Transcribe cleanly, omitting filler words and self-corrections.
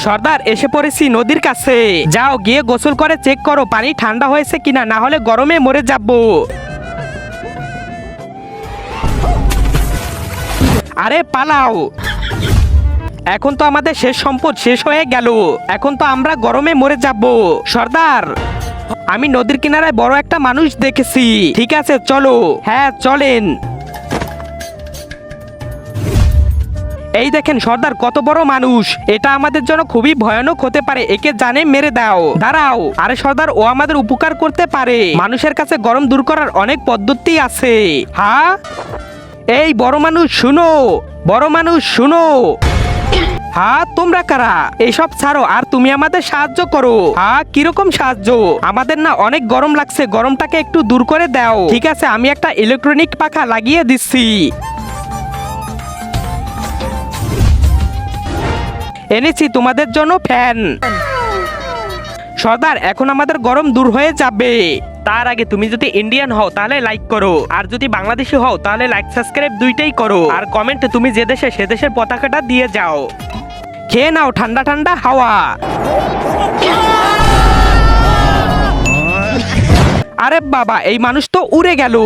সর্দার এসে পড়েছি নদীর কাছে, যাও গিয়ে গোসল করে চেক করো পানি ঠান্ডা হয়েছে কিনা, না হলে গরমে মরে যাবো। আরে পালাও, এখন তো আমাদের শেষ সম্পদ শেষ হয়ে গেল, এখন তো আমরা গরমে মরে যাব। সর্দার, আমি নদীর কিনারায় বড় একটা মানুষ দেখেছি। ঠিক আছে চলো। হ্যাঁ চলেন। এই দেখেন সর্দার, কত বড় মানুষ, এটা আমাদের জন্য খুবই ভয়ানক হতে পারে, একে জানে মেরে দাও। দাঁড়াও। আরে সর্দার, ও আমাদের উপকার করতে পারে, মানুষের কাছে গরম দূর করার অনেক পদ্ধতি আছে। হ্যাঁ, এই বড় মানুষ শুনো, বড় মানুষ শুনো। হ্যাঁ, তোমরা কারা? এইসব ছাড়ো আর তুমি আমাদের সাহায্য করো। হ্যাঁ, কিরকম সাহায্য? আমাদের না অনেক গরম লাগছে, গরমটাকে একটু দূর করে দাও। ঠিক আছে, আমি একটা ইলেকট্রনিক পাখা লাগিয়ে দিচ্ছি। এনেছি তোমাদের জন্য ফ্যান। সর্দার, এখন আমাদের গরম দূর হয়ে যাবে। তার আগে তুমি যদি ইন্ডিয়ান হও তাহলে লাইক করো, আর যদি বাংলাদেশি হও তাহলে লাইক সাবস্ক্রাইব দুইটাই করো, আর কমেন্টে তুমি যে দেশে সে দেশের পতাকাটা দিয়ে যাও। খেয়ে নাও ঠান্ডা ঠান্ডা হাওয়া। আরে বাবা, এই মানুষ তো উড়ে গেল।